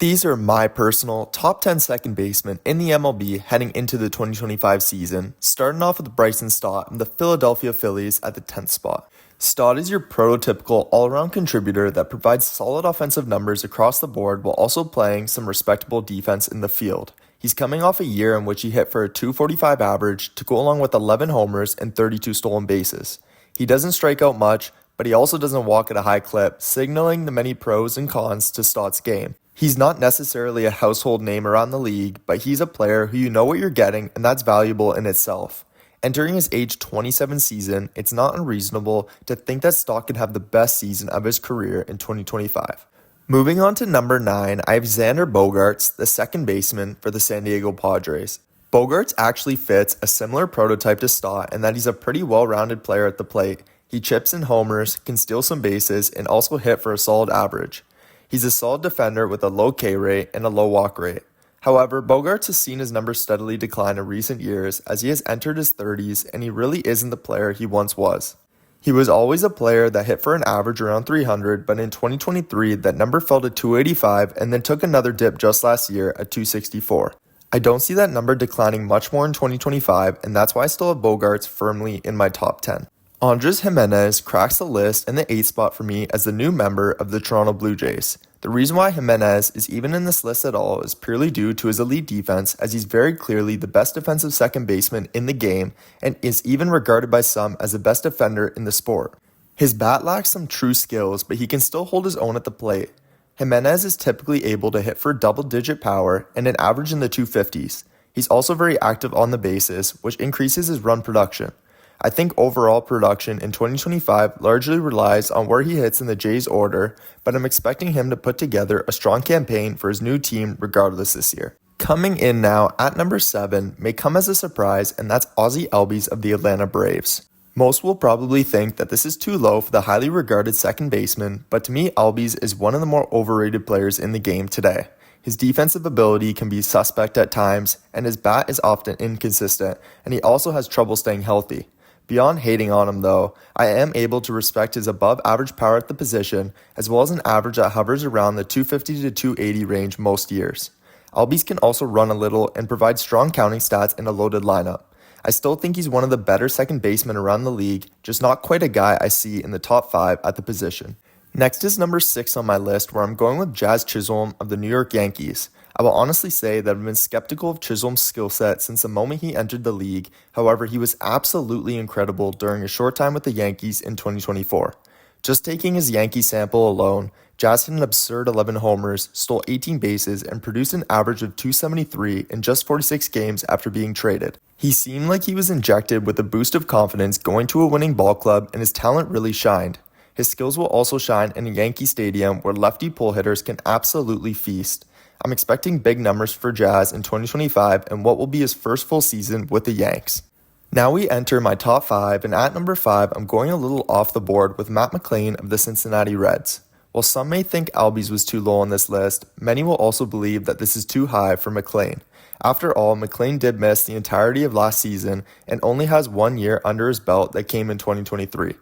These are my personal top 10 second basemen in the MLB heading into the 2025 season, starting off with Bryson Stott and the Philadelphia Phillies at the 10th spot. Stott is your prototypical all-around contributor that provides solid offensive numbers across the board while also playing some respectable defense in the field. He's coming off a year in which he hit for a .245 average to go along with 11 homers and 32 stolen bases. He doesn't strike out much, but he also doesn't walk at a high clip, signaling the many pros and cons to Stott's game. He's not necessarily a household name around the league, but he's a player who you know what you're getting, and that's valuable in itself. Entering his age 27 season, it's not unreasonable to think that Stott could have the best season of his career in 2025. Moving on to number 9, I have Xander Bogaerts, the second baseman for the San Diego Padres. Bogaerts actually fits a similar prototype to Stott in that he's a pretty well-rounded player at the plate. He chips in homers, can steal some bases, and also hit for a solid average. He's a solid defender with a low K rate and a low walk rate. However, Bogaerts has seen his numbers steadily decline in recent years as he has entered his 30s and he really isn't the player he once was. He was always a player that hit for an average around 300, but in 2023 that number fell to 285 and then took another dip just last year at 264. I don't see that number declining much more in 2025, and that's why I still have Bogaerts firmly in my top 10. Andres Gimenez cracks the list in the 8th spot for me as the new member of the Toronto Blue Jays. The reason why Gimenez is even in this list at all is purely due to his elite defense, as he's very clearly the best defensive second baseman in the game and is even regarded by some as the best defender in the sport. His bat lacks some true skills, but he can still hold his own at the plate. Gimenez is typically able to hit for double-digit power and an average in the 250s. He's also very active on the bases, which increases his run production. I think overall production in 2025 largely relies on where he hits in the Jays order, but I'm expecting him to put together a strong campaign for his new team regardless this year. Coming in now at number 7 may come as a surprise, and that's Ozzie Albies of the Atlanta Braves. Most will probably think that this is too low for the highly regarded second baseman, but to me Albies is one of the more overrated players in the game today. His defensive ability can be suspect at times, and his bat is often inconsistent, and he also has trouble staying healthy. Beyond hating on him though, I am able to respect his above average power at the position, as well as an average that hovers around the 250 to 280 range most years. Albies can also run a little and provide strong counting stats in a loaded lineup. I still think he's one of the better second basemen around the league, just not quite a guy I see in the top 5 at the position. Next is number 6 on my list, where I'm going with Jazz Chisholm of the New York Yankees. I will honestly say that I've been skeptical of Chisholm's skill set since the moment he entered the league. However, he was absolutely incredible during a short time with the Yankees in 2024. Just taking his Yankee sample alone, Jazz hit an absurd 11 homers, stole 18 bases, and produced an average of 273 in just 46 games after being traded. He seemed like he was injected with a boost of confidence going to a winning ball club, and his talent really shined. His skills will also shine in a Yankee stadium where lefty pull hitters can absolutely feast. I'm expecting big numbers for Jazz in 2025 and what will be his first full season with the Yanks. Now we enter my top 5, and at number 5, I'm going a little off the board with Matt Mclain of the Cincinnati Reds. While some may think Albies was too low on this list, many will also believe that this is too high for Mclain. After all, Mclain did miss the entirety of last season and only has 1 year under his belt that came in 2023.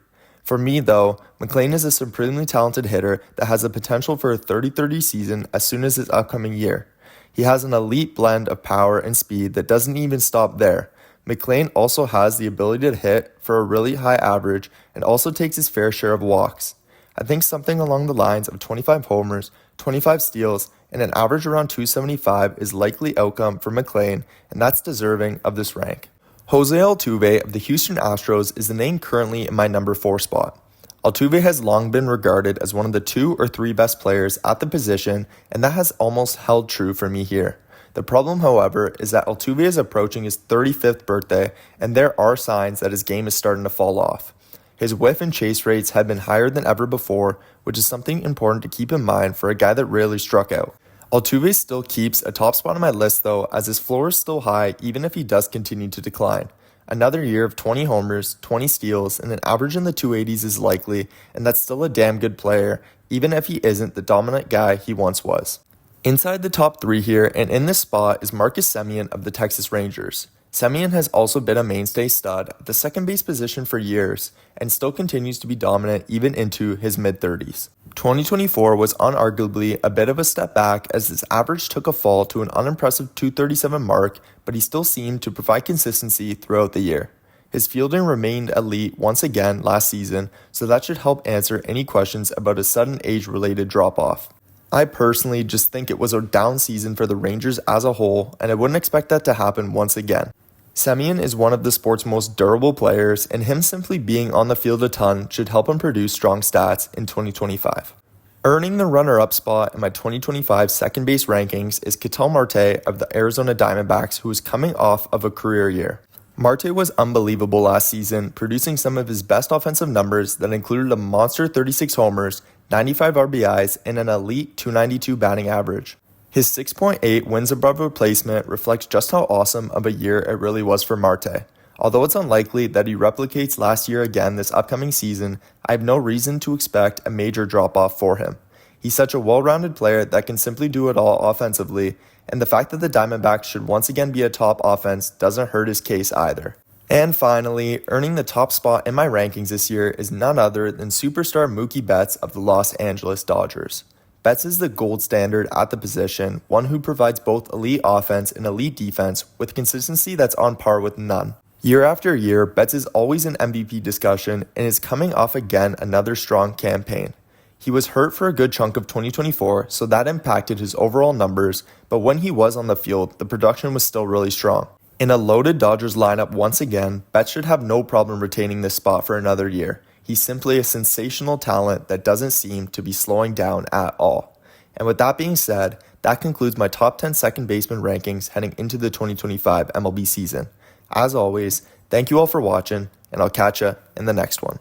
For me though, Mclain is a supremely talented hitter that has the potential for a 30-30 season as soon as his upcoming year. He has an elite blend of power and speed that doesn't even stop there. Mclain also has the ability to hit for a really high average and also takes his fair share of walks. I think something along the lines of 25 homers, 25 steals, and an average around 275 is likely outcome for Mclain, and that's deserving of this rank. Jose Altuve of the Houston Astros is the name currently in my number 4 spot. Altuve has long been regarded as one of the 2 or 3 best players at the position, and that has almost held true for me here. The problem, however, is that Altuve is approaching his 35th birthday, and there are signs that his game is starting to fall off. His whiff and chase rates have been higher than ever before, which is something important to keep in mind for a guy that rarely struck out. Altuve still keeps a top spot on my list though, as his floor is still high even if he does continue to decline. Another year of 20 homers, 20 steals, and an average in the 280s is likely, and that's still a damn good player, even if he isn't the dominant guy he once was. Inside the top 3 here, and in this spot, is Marcus Semien of the Texas Rangers. Semien has also been a mainstay stud at the second base position for years, and still continues to be dominant even into his mid-30s. 2024 was unarguably a bit of a step back as his average took a fall to an unimpressive 237 mark, but he still seemed to provide consistency throughout the year. His fielding remained elite once again last season, so that should help answer any questions about a sudden age-related drop-off. I personally just think it was a down season for the Rangers as a whole, and I wouldn't expect that to happen once again. Semien is one of the sport's most durable players, and him simply being on the field a ton should help him produce strong stats in 2025. Earning the runner-up spot in my 2025 second base rankings is Ketel Marte of the Arizona Diamondbacks, who is coming off of a career year. Marte was unbelievable last season, producing some of his best offensive numbers that included a monster 36 homers, 95 RBIs, and an elite 292 batting average. His 6.8 wins above replacement reflects just how awesome of a year it really was for Marte. Although it's unlikely that he replicates last year again this upcoming season, I have no reason to expect a major drop-off for him. He's such a well-rounded player that can simply do it all offensively, and the fact that the Diamondbacks should once again be a top offense doesn't hurt his case either. And finally, earning the top spot in my rankings this year is none other than superstar Mookie Betts of the Los Angeles Dodgers. Betts is the gold standard at the position, one who provides both elite offense and elite defense with consistency that's on par with none. Year after year, Betts is always in MVP discussion and is coming off again another strong campaign. He was hurt for a good chunk of 2024, so that impacted his overall numbers, but when he was on the field, the production was still really strong. In a loaded Dodgers lineup once again, Betts should have no problem retaining this spot for another year. He's simply a sensational talent that doesn't seem to be slowing down at all. And with that being said, that concludes my top 10 second baseman rankings heading into the 2025 MLB season. As always, thank you all for watching, and I'll catch ya in the next one.